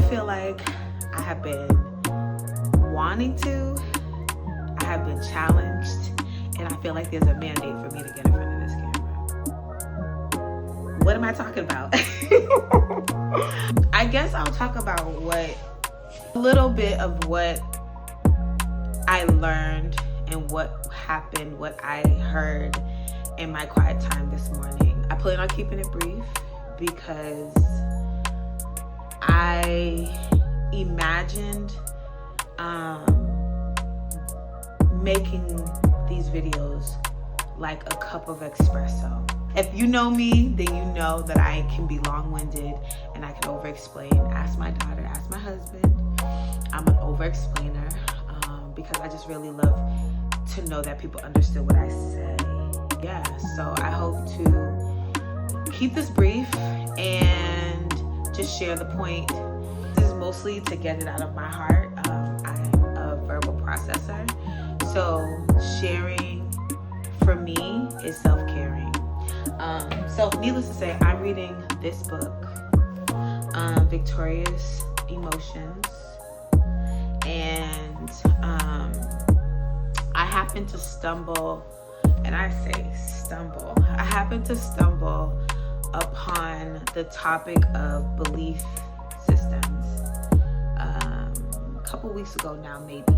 feel like I have been wanting to, I have been challenged, and I feel like there's a mandate for me to get in front of this camera. What am I talking about? I guess I'll talk about a little bit of what I learned and what happened, what I heard in my quiet time this morning. I plan on keeping it brief because I imagined making these videos like a cup of espresso. If you know me, then you know that I can be long-winded and I can over-explain. Ask my daughter, ask my husband. I'm an over-explainer because I just really love to know that people understood what I say. Yeah, so I hope to keep this brief and just share the point. This is mostly to get it out of my heart. I'm a verbal processor, so sharing for me is self-caring. So needless to say, I'm reading this book, Victorious Emotions, and I happened to stumble, and I say stumble, I happened to stumble upon the topic of belief systems a couple weeks ago now, maybe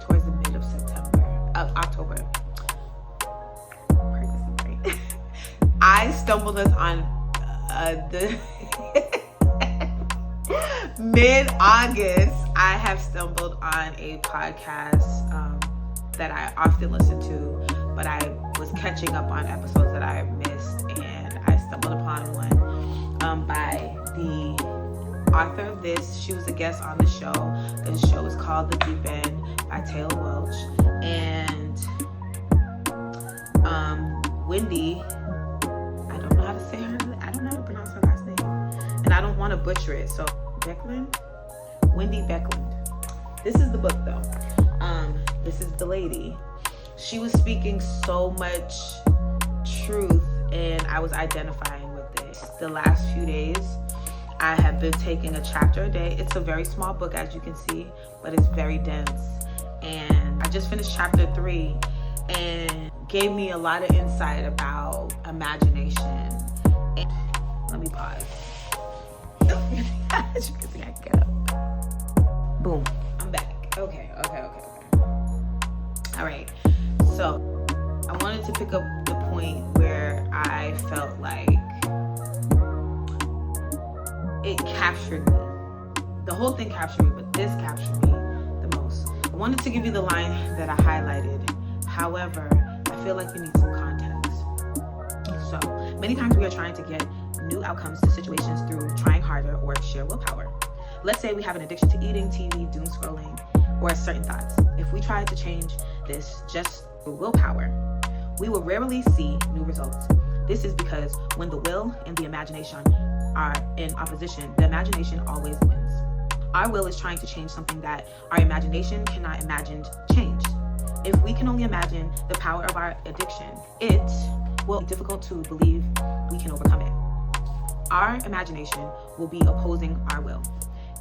towards the mid of October. I stumbled on the mid-August. I have stumbled on a podcast that I often listen to, but I was catching up on episodes that I missed, and I stumbled upon one by the author of this. She was a guest on the show. The show is called The Deep End by Taylor Welch, and Wendy, I don't know how to pronounce her last name, and I don't want to butcher it, so Wendy Beckland. This is the book though. This is the lady. She was speaking so much truth, and I was identifying with it. The last few days, I have been taking a chapter a day. It's a very small book, as you can see, but it's very dense. And I just finished chapter 3, and gave me a lot of insight about imagination. And let me pause. As you can see, I get up. Boom, I'm back. Okay. All right, so I wanted to pick up the point where I felt like it captured me. The whole thing captured me, but this captured me the most. I wanted to give you the line that I highlighted. However, I feel like we need some context. So many times we are trying to get new outcomes to situations through trying harder or sheer willpower. Let's say we have an addiction to eating, TV, doom scrolling, or certain thoughts. If we try to change this just through willpower, we will rarely see new results. This is because when the will and the imagination are in opposition, the imagination always wins. Our will is trying to change something that our imagination cannot imagine changed. If we can only imagine the power of our addiction, it will be difficult to believe we can overcome it. Our imagination will be opposing our will.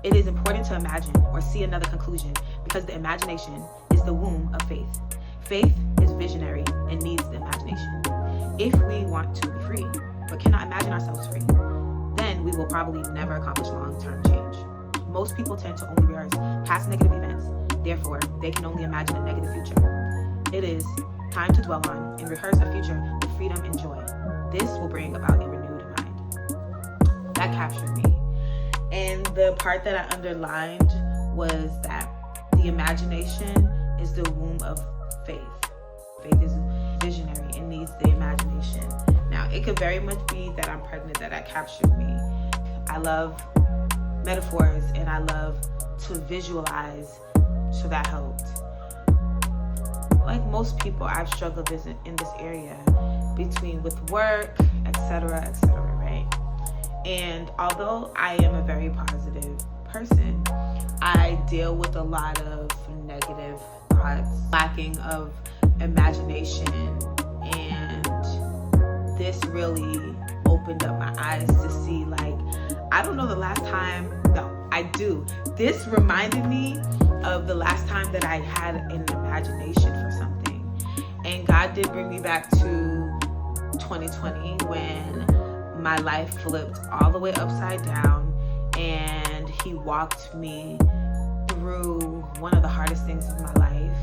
It is important to imagine or see another conclusion because the imagination is the womb of faith. Faith is visionary and needs the imagination. If we want to be free, but cannot imagine ourselves free, then we will probably never accomplish long-term change. Most people tend to only rehearse past negative events. Therefore, they can only imagine a negative future. It is time to dwell on and rehearse a future with freedom and joy. This will bring about a renewed mind. That captured me. And the part that I underlined was that the imagination is the womb of faith. Faith is visionary and needs the imagination. Now, it could very much be that I'm pregnant that captured me. I love metaphors and I love to visualize, so that helped. Like most people, I've struggled in this area with work, etc., right? And although I am a very positive person, I deal with a lot of negative thoughts, lacking of imagination, and this really opened up my eyes to see, like, I don't know the last time, no, I do. This reminded me of the last time that I had an imagination for something. And God did bring me back to 2020 when my life flipped all the way upside down, and He walked me through one of the hardest things of my life,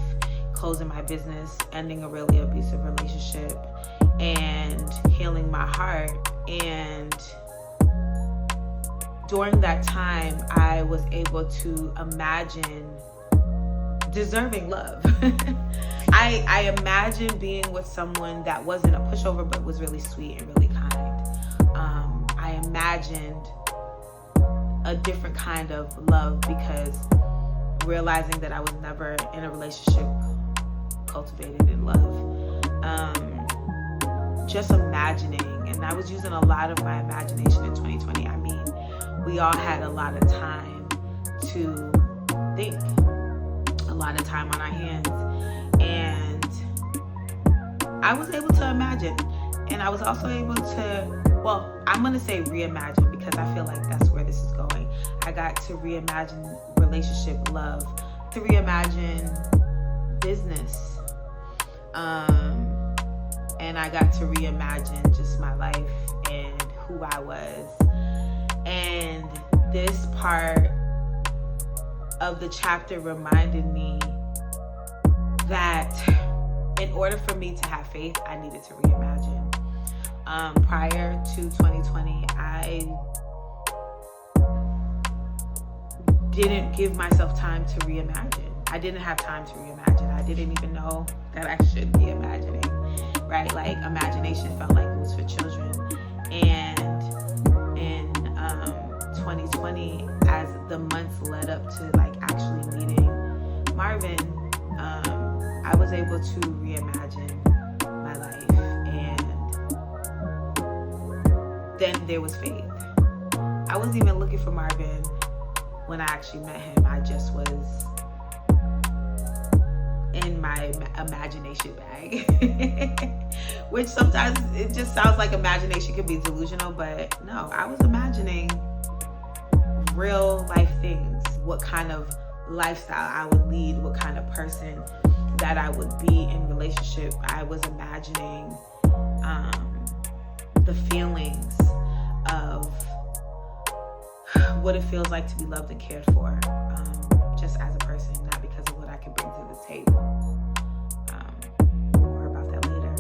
closing my business, ending a really abusive relationship, and healing my heart. And during that time, I was able to imagine deserving love. I imagined being with someone that wasn't a pushover, but was really sweet and really kind. I imagined a different kind of love, because realizing that I was never in a relationship cultivated in love. Just imagining, and I was using a lot of my imagination in 2020. I mean, we all had a lot of time to think, a lot of time on our hands, and I was able to imagine. And I was also able to, well, I'm going to say reimagine, because I feel like that's where this is going. I got to reimagine relationship, love, to reimagine business. And I got to reimagine just my life and who I was. And this part of the chapter reminded me that in order for me to have faith, I needed to reimagine. Prior to 2020, I didn't give myself time to reimagine. I didn't have time to reimagine. I didn't even know that I should be imagining, right? Like, imagination felt like it was for children. And in 2020, as the months led up to like actually meeting Marvin, I was able to reimagine my life. And then there was faith. I wasn't even looking for Marvin when I actually met him. I just was in my imagination bag. Which sometimes it just sounds like imagination could be delusional, but no, I was imagining real life things. What kind of lifestyle I would lead, what kind of person that I would be in relationship. I was imagining the feelings of what it feels like to be loved and cared for, just as a person, not because of what I can bring to the table. More about that later.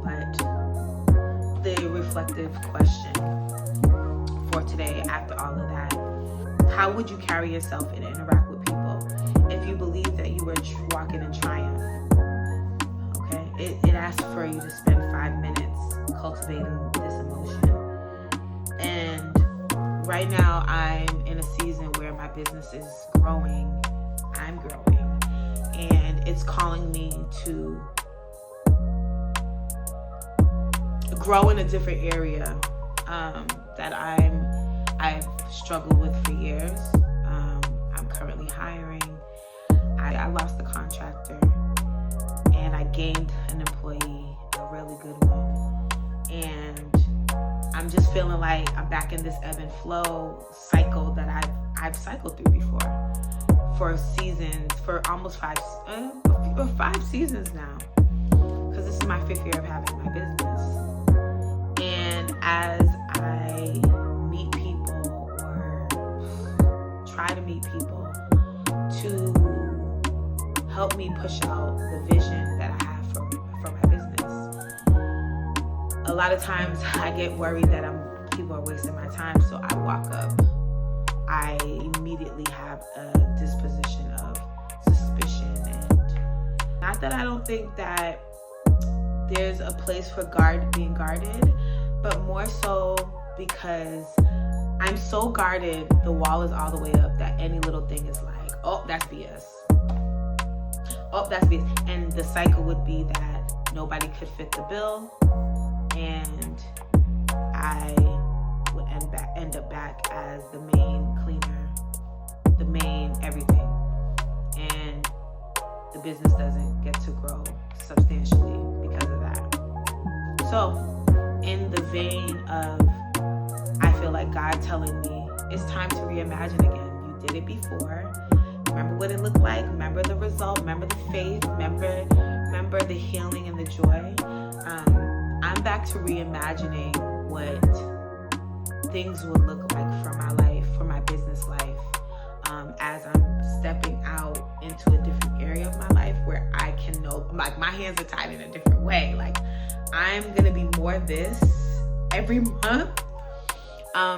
But the reflective question for today, after all of that, how would you carry yourself and interact with people if you believe that you were walking in triumph? Okay, it asks for you to spend 5 minutes cultivating this emotion. And right now, I'm in a season where my business is growing. I'm growing. And it's calling me to grow in a different area that I've struggled with for years. I'm currently hiring. I lost the contractor, and I gained an employee, a really good one. And I'm just feeling like I'm back in this ebb and flow cycle that I've cycled through before for seasons, for almost 5 seasons now, because this is my 5th year of having my business. And as I meet people or try to meet people to help me push out the vision that I have for my business, a lot of times I get worried that people are wasting my time, so I walk up. I immediately have a disposition of suspicion, and not that I don't think that there's a place for being guarded, but more so because I'm so guarded, the wall is all the way up, that any little thing is like, oh, that's BS. Oh, that's BS. And the cycle would be that nobody could fit the bill, and I would end up back as the main cleaner, the main everything, and the business doesn't get to grow substantially because of that. So in the vein of, I feel like God telling me it's time to reimagine again. You did it before. Remember what it looked like. Remember the result. Remember the faith. Remember the healing and the joy. I'm back to reimagining what things would look like for my life, for my business life, as I'm stepping out into a different area of my life where I can know, like, my hands are tied in a different way. Like, I'm gonna be more this every month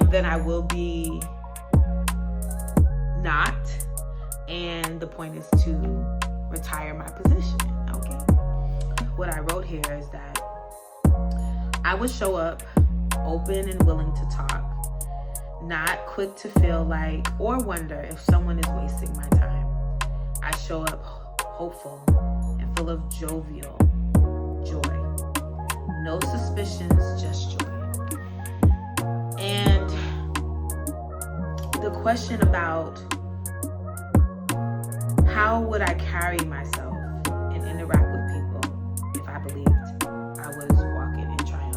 than I will be not. And the point is to retire my position. Okay. What I wrote here is that I would show up open and willing to talk, not quick to feel like or wonder if someone is wasting my time. I show up hopeful and full of jovial joy. No suspicions, just joy. And the question about how would I carry myself and interact with people if I believed I was walking in triumph?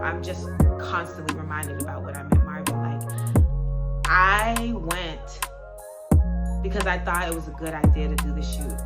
I'm just constantly reminded about what I met Marvin. Like, I went because I thought it was a good idea to do the shoot.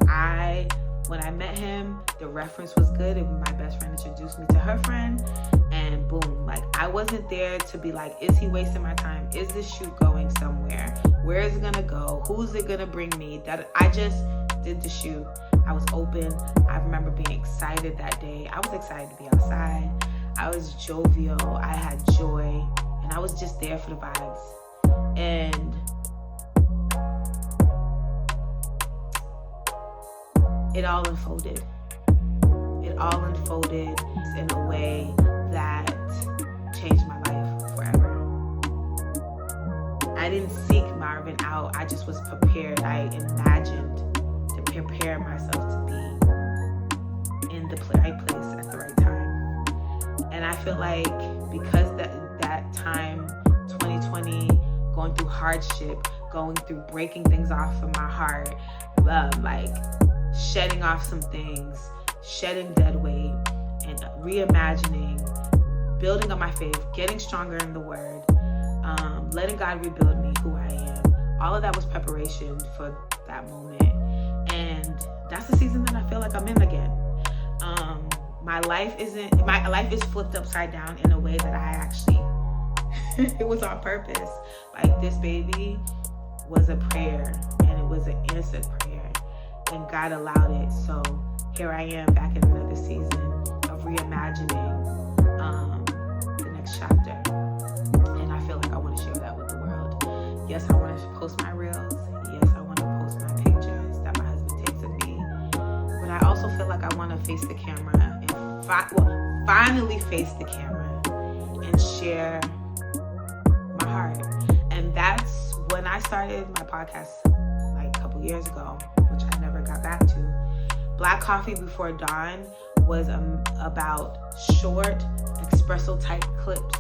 When I met him, the reference was good. My best friend introduced me to her friend, and boom, like, I wasn't there to be like, is he wasting my time? Is this shoot going somewhere? Where is it gonna go? Who's it gonna bring me? That I just did the shoot. I was open. I remember being excited that day. I was excited to be outside. I was jovial. I had joy, and I was just there for the vibes. And it all unfolded. It all unfolded in a way that changed my life forever. I didn't seek Marvin out. I just was prepared. I imagined to prepare myself to be in the right place at the right time. And I feel like because that time, 2020, going through hardship, going through breaking things off of my heart, like shedding off some things, shedding dead weight, and reimagining, building on my faith, getting stronger in the word, letting God rebuild me who I am. All of that was preparation for that moment. And that's the season that I feel like I'm in again. My life is flipped upside down in a way that I actually, it was on purpose. Like, this baby was a prayer, and it was an answered prayer, and God allowed it. So here I am back in another season of reimagining the next chapter. And I feel like I want to share that with the world. Yes, I want to post my reels. Yes, I want to post my pictures that my husband takes of me. But I also feel like I want to face the camera and finally face the camera and share my heart. And that's when I started my podcast like a couple years ago, which I never got back to. Black Coffee Before Dawn was about short espresso type clips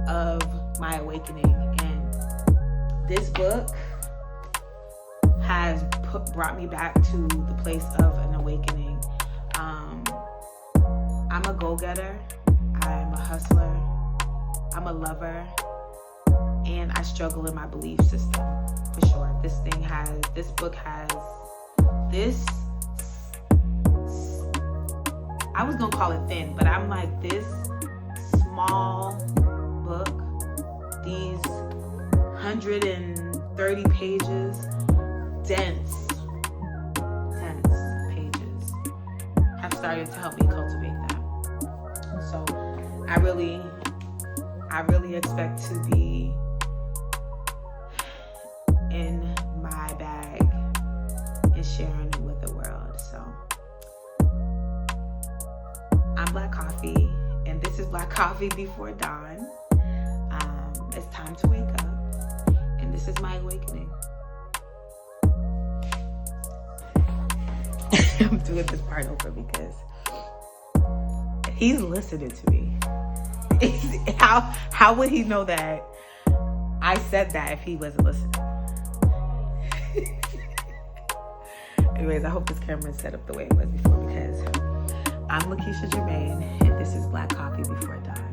of my awakening. And this book has brought me back to the place of an awakening. I'm a go-getter. I'm a hustler. I'm a lover. And I struggle in my belief system, for sure. This book has this, I was gonna call it thin, but I'm like, this small book, these 130 pages, dense pages, have started to help me cultivate that. So I really expect to be in my bag and sharing it with the world. So I'm Black Coffee, and this is Black Coffee Before Dawn. It's time to wake up, and this is my awakening. I'm doing this part over because he's listening to me. How would he know that I said that if he wasn't listening? Anyways, I hope this camera is set up the way it was before, because I'm Lakeisha Jermaine, and this is Black Coffee Before Dawn.